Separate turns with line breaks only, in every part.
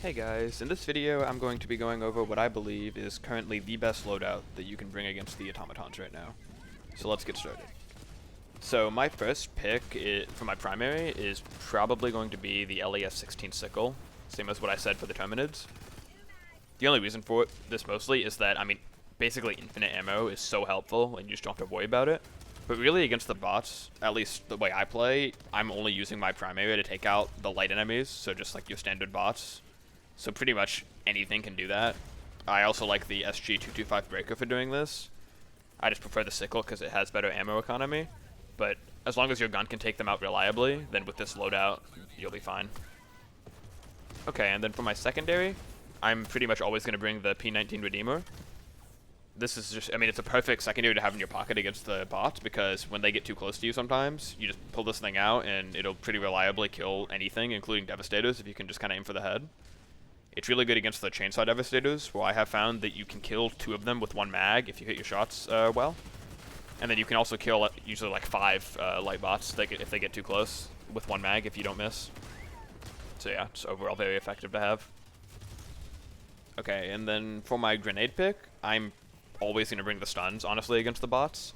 Hey guys, in this video I'm going to be going over what I believe is currently the best loadout that you can bring against the Automatons right now. So let's get started. So my first pick for my primary is probably going to be the LAS-16 Sickle, same as what I said for the Terminids. The only reason for this mostly is that, basically infinite ammo is so helpful and you just don't have to worry about it. But really against the bots, at least the way I play, I'm only using my primary to take out the light enemies, so just like your standard bots. So pretty much anything can do that. I also like the SG-225 Breaker for doing this. I just prefer the Sickle because it has better ammo economy. But as long as your gun can take them out reliably, then with this loadout, you'll be fine. Okay, and then for my secondary, I'm pretty much always going to bring the P19 Redeemer. This is just, it's a perfect secondary to have in your pocket against the bots because when they get too close to you sometimes, you just pull this thing out and it'll pretty reliably kill anything, including Devastators, if you can just kind of aim for the head. It's really good against the Chainsaw Devastators, where I have found that you can kill 2 of them with 1 mag if you hit your shots well. And then you can also kill usually like 5 light bots if they get too close with 1 mag if you don't miss. So yeah, it's overall very effective to have. Okay, and then for my grenade pick, I'm always going to bring the stuns, honestly, against the bots.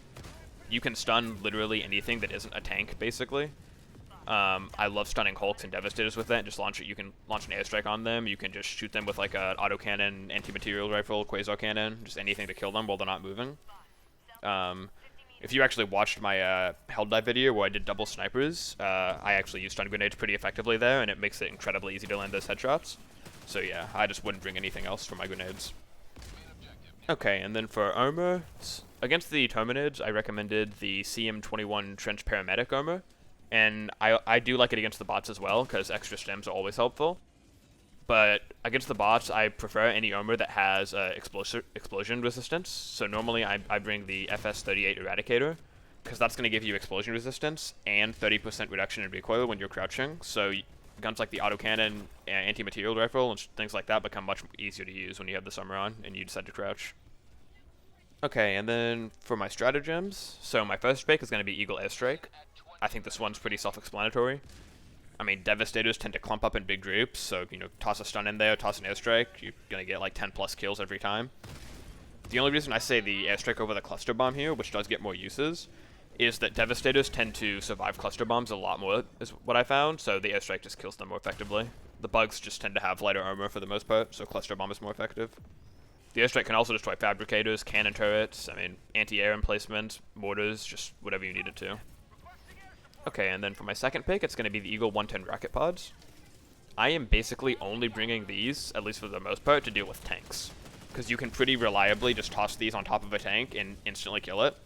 You can stun literally anything that isn't a tank, basically. I love stunning Hulks and Devastators with that, and just launch it. You can launch an airstrike on them. You can just shoot them with like an Autocannon, anti-material rifle, Quasar Cannon, just anything to kill them while they're not moving. If you actually watched my Helldive video where I did double snipers, I actually used stun grenades pretty effectively there, and it makes it incredibly easy to land those headshots. So yeah, I just wouldn't bring anything else for my grenades. Okay, and then for armor, against the Terminids, I recommended the CM21 Trench Paramedic armor. And I do like it against the bots as well, because extra stems are always helpful. But against the bots, I prefer any armor that has explosion resistance. So normally I bring the FS38 Eradicator, because that's going to give you explosion resistance and 30% reduction in recoil when you're crouching. So guns like the Autocannon, anti-material rifle, and things like that become much easier to use when you have this armor on and you decide to crouch. Okay, and then for my stratagems, so my first pick is going to be Eagle Airstrike. I think this one's pretty self-explanatory. Devastators tend to clump up in big groups, so, toss a stun in there, toss an airstrike, you're gonna get like 10 plus kills every time. The only reason I say the airstrike over the cluster bomb here, which does get more uses, is that Devastators tend to survive cluster bombs a lot more, is what I found, so the airstrike just kills them more effectively. The bugs just tend to have lighter armor for the most part, so cluster bomb is more effective. The airstrike can also destroy fabricators, cannon turrets, anti-air emplacement, mortars, just whatever you need it to. Okay, and then for my second pick, it's going to be the Eagle 110 rocket pods. I am basically only bringing these, at least for the most part, to deal with tanks. Because you can pretty reliably just toss these on top of a tank and instantly kill it.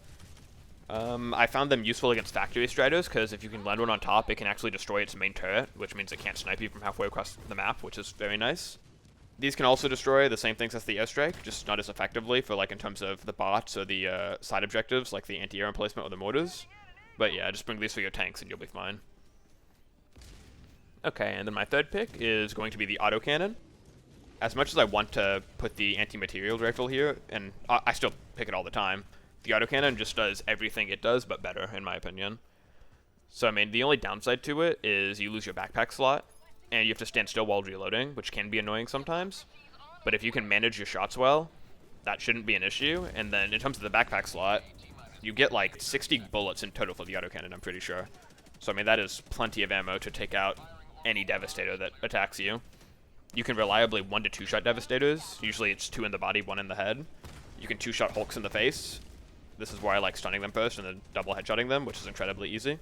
I found them useful against factory striders, because if you can land one on top, it can actually destroy its main turret, which means it can't snipe you from halfway across the map, which is very nice. These can also destroy the same things as the airstrike, just not as effectively for in terms of the bots or the side objectives, like the anti-air emplacement or the mortars. But yeah, just bring these for your tanks and you'll be fine. Okay, and then my third pick is going to be the Autocannon. As much as I want to put the anti-material rifle here, and I still pick it all the time, the Autocannon just does everything it does, but better, in my opinion. So, the only downside to it is you lose your backpack slot, and you have to stand still while reloading, which can be annoying sometimes. But if you can manage your shots well, that shouldn't be an issue. And then in terms of the backpack slot, you get like 60 bullets in total for the Autocannon, I'm pretty sure. So that is plenty of ammo to take out any Devastator that attacks you. You can reliably 1 to 2 shot Devastators. Usually it's 2 in the body, 1 in the head. You can 2 shot Hulks in the face. This is where I like stunning them first and then double headshotting them, which is incredibly easy.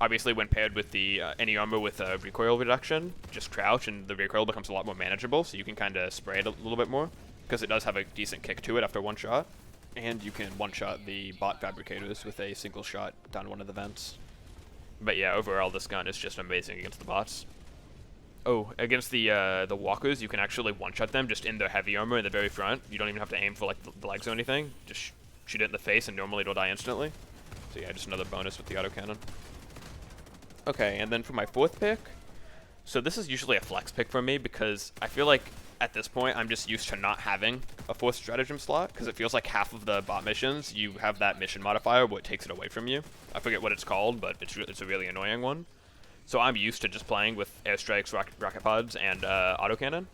Obviously when paired with the any armor with recoil reduction, just crouch and the recoil becomes a lot more manageable, so you can kind of spray it a little bit more, because it does have a decent kick to it after 1 shot. And you can one-shot the bot fabricators with a single shot down one of the vents. But yeah, overall this gun is just amazing against the bots. Oh, against the walkers, you can actually one-shot them just in their heavy armor in the very front. You don't even have to aim for the legs or anything. Just shoot it in the face and normally it'll die instantly. So yeah, just another bonus with the autocannon. Okay, and then for my fourth pick, so this is usually a flex pick for me because I feel like at this point I'm just used to not having a fourth stratagem slot because it feels like half of the bot missions you have that mission modifier where it takes it away from you. I forget what it's called, but it's a really annoying one. So I'm used to just playing with airstrikes, rocket pods, and autocannon.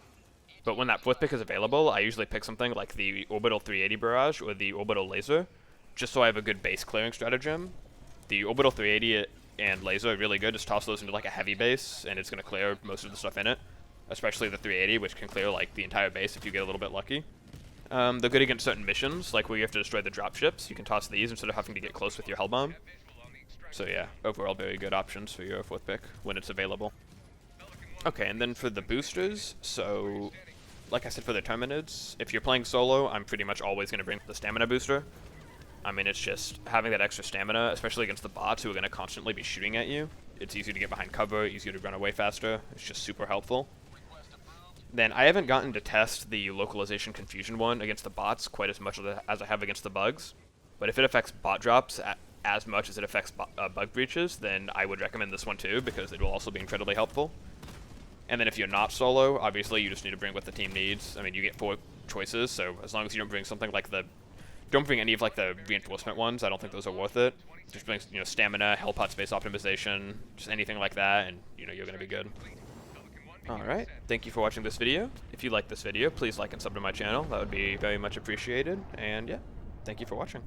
But when that 4th pick is available, I usually pick something like the Orbital 380 Barrage or the Orbital Laser, just so I have a good base clearing stratagem. The Orbital 380 and Laser are really good. Just toss those into like a heavy base, and it's going to clear most of the stuff in it, especially the 380, which can clear like the entire base if you get a little bit lucky. They're good against certain missions, like where you have to destroy the dropships. You can toss these instead of having to get close with your Hellbomb. So yeah, overall very good options for your 4th pick when it's available. Okay, and then for the boosters, so like I said for the Terminids, if you're playing solo, I'm pretty much always going to bring the stamina booster. I mean, it's just having that extra stamina, especially against the bots who are going to constantly be shooting at you. It's easier to get behind cover, easier to run away faster. It's just super helpful. Then I haven't gotten to test the localization confusion one against the bots quite as much as I have against the bugs. But if it affects bot drops as much as it affects bug breaches, then I would recommend this one too, because it will also be incredibly helpful. And then if you're not solo, obviously you just need to bring what the team needs. I mean, you get 4 choices, so as long as you don't bring something like don't bring any of like the reinforcement ones, I don't think those are worth it. Just bring, stamina, Hellpot space optimization, just anything like that, and you're gonna be good. Alright, thank you for watching this video. If you like this video, please like and sub to my channel. That would be very much appreciated. And yeah, thank you for watching.